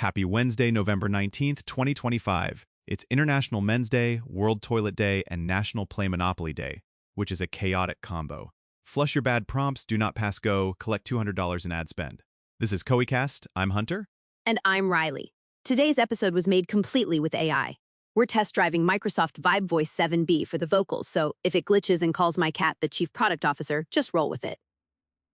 Happy Wednesday, November 19th, 2025. It's International Men's Day, World Toilet Day, and National Play Monopoly Day, which is a chaotic combo. Flush your bad prompts, do not pass go, collect $200 in ad spend. This is COE-cast. I'm Hunter. And I'm Riley. Today's episode was made completely with AI. We're test driving Microsoft Vibe Voice 7B for the vocals, so if it glitches and calls my cat the chief product officer, just roll with it.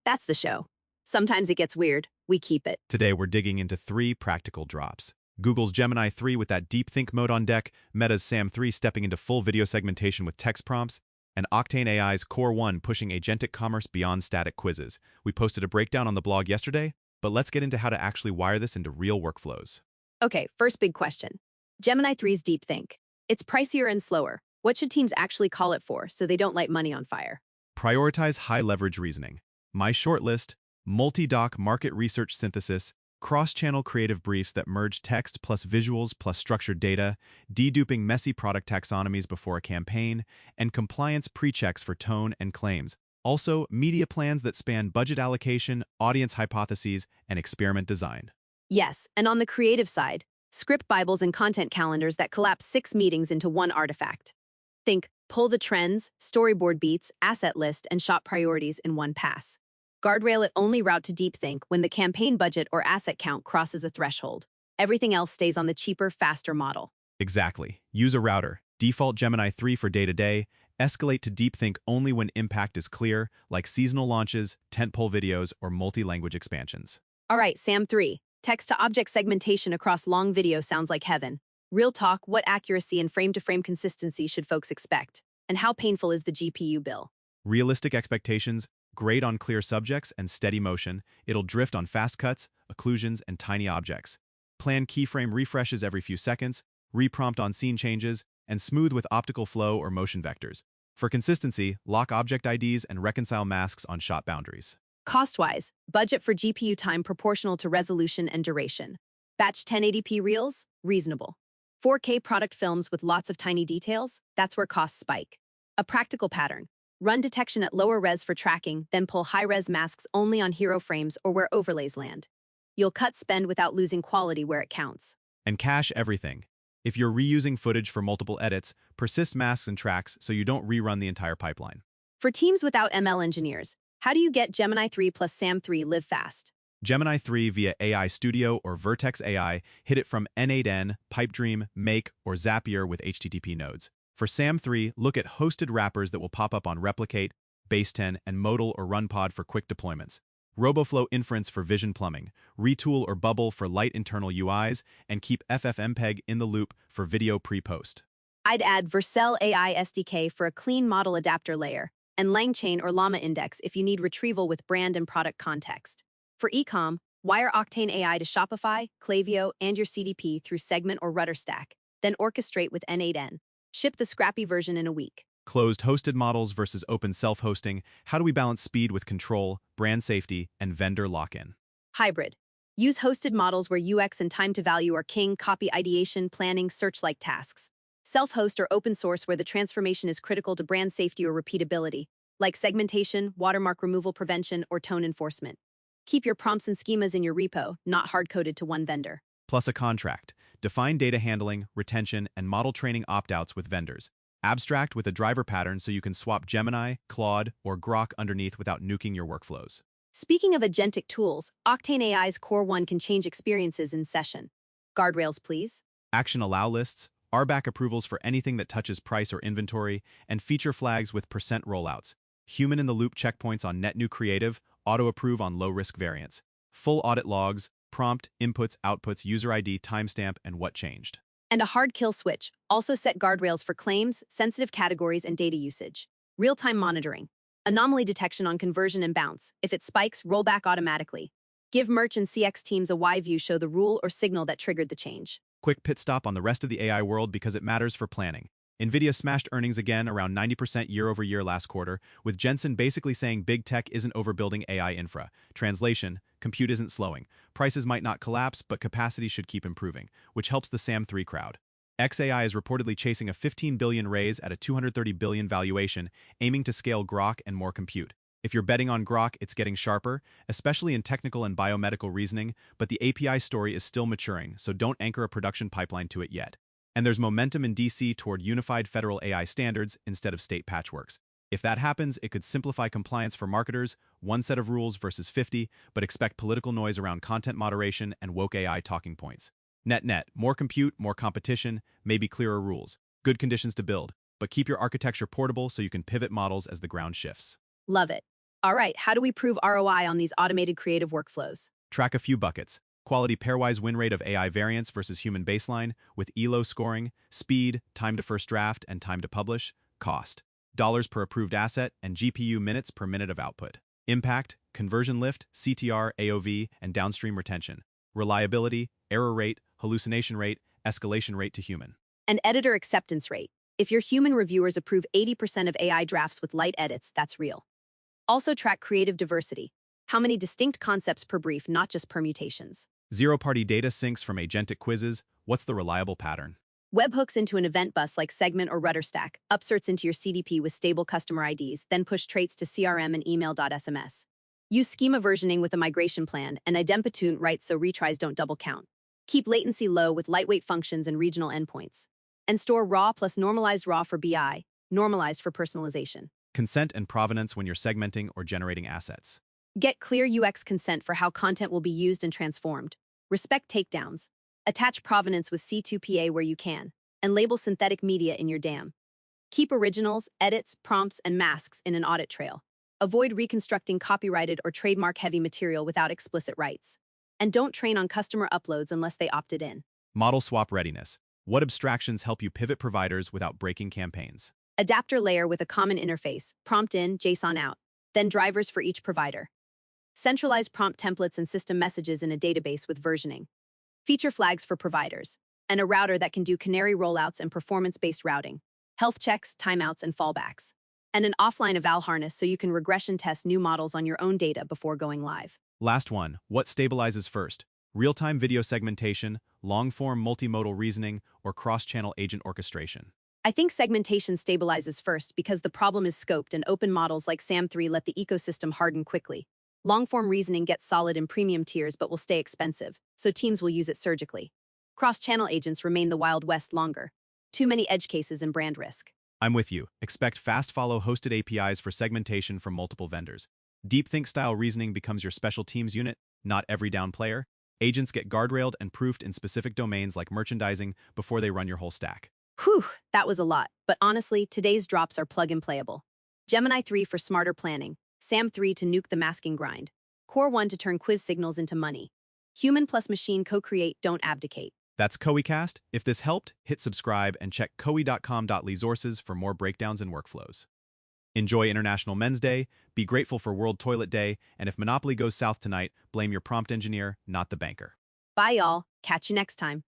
That's the show. Sometimes it gets weird. We keep it. Today we're digging into 3 practical drops. Google's Gemini 3 with that deep think mode on deck, Meta's Sam 3 stepping into full video segmentation with text prompts, and Octane AI's CORE-1 pushing agentic commerce beyond static quizzes. We posted a breakdown on the blog yesterday, but let's get into how to actually wire this into real workflows. Okay, first big question. Gemini 3's deep think. It's pricier and slower. What should teams actually call it for so they don't light money on fire? Prioritize high-leverage reasoning. My shortlist, multi-doc market research synthesis, cross-channel creative briefs that merge text plus visuals plus structured data, deduping messy product taxonomies before a campaign, and compliance pre-checks for tone and claims. Also, media plans that span budget allocation, audience hypotheses, and experiment design. Yes, and on the creative side, script bibles and content calendars that collapse 6 meetings into one artifact. Think pull the trends, storyboard beats, asset list, and shop priorities in one pass. Guardrail it only route to deep think when the campaign budget or asset count crosses a threshold. Everything else stays on the cheaper, faster model. Exactly. Use a router. Default Gemini 3 for day-to-day. Escalate to deep think only when impact is clear, like seasonal launches, tentpole videos, or multi-language expansions. All right, Sam 3. Text-to-object segmentation across long video sounds like heaven. Real talk, what accuracy and frame-to-frame consistency should folks expect? And how painful is the GPU bill? Realistic expectations, great on clear subjects and steady motion. It'll drift on fast cuts, occlusions, and tiny objects. Plan keyframe refreshes every few seconds, reprompt on scene changes, and smooth with optical flow or motion vectors. For consistency, lock object IDs and reconcile masks on shot boundaries. Cost-wise, budget for GPU time proportional to resolution and duration. Batch 1080p reels? Reasonable. 4K product films with lots of tiny details? That's where costs spike. A practical pattern. Run detection at lower res for tracking, then pull high-res masks only on hero frames or where overlays land. You'll cut spend without losing quality where it counts. And cache everything. If you're reusing footage for multiple edits, persist masks and tracks so you don't rerun the entire pipeline. For teams without ML engineers, how do you get Gemini 3 plus Sam 3 live fast? Gemini 3 via AI Studio or Vertex AI, hit it from N8N, Pipedream, Make, or Zapier with HTTP nodes. For Sam 3, look at hosted wrappers that will pop up on Replicate, Base 10, and Modal or RunPod for quick deployments. RoboFlow Inference for vision plumbing, Retool or Bubble for light internal UIs, and keep FFmpeg in the loop for video pre-post. I'd add Vercel AI SDK for a clean model adapter layer, and LangChain or Llama Index if you need retrieval with brand and product context. For ecom, wire Octane AI to Shopify, Klaviyo, and your CDP through Segment or RudderStack, then orchestrate with N8N. Ship the scrappy version in a week. Closed hosted models versus open self-hosting. How do we balance speed with control, brand safety, and vendor lock-in? Hybrid. Use hosted models where UX and time to value are king, copy ideation, planning, search-like tasks. Self-host or open source where the transformation is critical to brand safety or repeatability, like segmentation, watermark removal prevention, or tone enforcement. Keep your prompts and schemas in your repo, not hard-coded to one vendor. Plus a contract. Define data handling, retention, and model training opt-outs with vendors. Abstract with a driver pattern so you can swap Gemini, Claude, or Grok underneath without nuking your workflows. Speaking of agentic tools, Octane AI's CORE-1 can change experiences in session. Guardrails, please. Action allow lists, RBAC approvals for anything that touches price or inventory, and feature flags with percent rollouts. Human-in-the-loop checkpoints on net new creative, auto-approve on low-risk variants. Full audit logs, prompt, inputs, outputs, user ID, timestamp, and what changed. And a hard kill switch. Also set guardrails for claims, sensitive categories, and data usage. Real-time monitoring. Anomaly detection on conversion and bounce. If it spikes, roll back automatically. Give merch and CX teams a Y view show the rule or signal that triggered the change. Quick pit stop on the rest of the AI world because it matters for planning. NVIDIA smashed earnings again around 90% year-over-year last quarter, with Jensen basically saying big tech isn't overbuilding AI infra. Translation, compute isn't slowing. Prices might not collapse, but capacity should keep improving, which helps the Sam 3 crowd. XAI is reportedly chasing a $15 billion raise at a $230 billion valuation, aiming to scale Grok and more compute. If you're betting on Grok, it's getting sharper, especially in technical and biomedical reasoning, but the API story is still maturing, so don't anchor a production pipeline to it yet. And there's momentum in DC toward unified federal AI standards instead of state patchworks. If that happens, it could simplify compliance for marketers, one set of rules versus 50, but expect political noise around content moderation and woke AI talking points. Net, more compute, more competition, maybe clearer rules. Good conditions to build, but keep your architecture portable so you can pivot models as the ground shifts. Love it. All right, how do we prove ROI on these automated creative workflows? Track a few buckets. Quality pairwise win rate of AI variants versus human baseline, with ELO scoring, speed, time to first draft, and time to publish, cost, dollars per approved asset, and GPU minutes per minute of output. Impact, conversion lift, CTR, AOV, and downstream retention. Reliability, error rate, hallucination rate, escalation rate to human. And editor acceptance rate. If your human reviewers approve 80% of AI drafts with light edits, that's real. Also track creative diversity. How many distinct concepts per brief, not just permutations. Zero-party data syncs from agentic quizzes. What's the reliable pattern? Webhooks into an event bus like Segment or RudderStack, upserts into your CDP with stable customer IDs, then push traits to CRM and email.sms. Use schema versioning with a migration plan, and idempotune right so retries don't double count. Keep latency low with lightweight functions and regional endpoints. And store raw plus normalized raw for BI, normalized for personalization. Consent and provenance when you're segmenting or generating assets. Get clear UX consent for how content will be used and transformed. Respect takedowns. Attach provenance with C2PA where you can, and label synthetic media in your DAM. Keep originals, edits, prompts, and masks in an audit trail. Avoid reconstructing copyrighted or trademark-heavy material without explicit rights. And don't train on customer uploads unless they opted in. Model swap readiness. What abstractions help you pivot providers without breaking campaigns? Adapter layer with a common interface, prompt in, JSON out, then drivers for each provider. Centralize prompt templates and system messages in a database with versioning. Feature flags for providers, and a router that can do canary rollouts and performance-based routing, health checks, timeouts, and fallbacks. And an offline eval harness so you can regression test new models on your own data before going live. Last one, what stabilizes first? Real-time video segmentation, long-form multimodal reasoning, or cross-channel agent orchestration? I think segmentation stabilizes first because the problem is scoped and open models like SAM3 let the ecosystem harden quickly. Long-form reasoning gets solid in premium tiers but will stay expensive, so teams will use it surgically. Cross-channel agents remain the Wild West longer. Too many edge cases and brand risk. I'm with you. Expect fast-follow hosted APIs for segmentation from multiple vendors. Deep think-style reasoning becomes your special teams unit, not every down player. Agents get guardrailed and proofed in specific domains like merchandising before they run your whole stack. Whew, that was a lot, but honestly, today's drops are plug-and-playable. Gemini 3 for smarter planning, SAM3 to nuke the masking grind, CORE-1 to turn quiz signals into money. Human plus machine co-create, don't abdicate. That's COEcast. If this helped, hit subscribe and check coe.com.resources for more breakdowns and workflows. Enjoy International Men's Day, be grateful for World Toilet Day, and if Monopoly goes south tonight, blame your prompt engineer, not the banker. Bye, y'all. Catch you next time.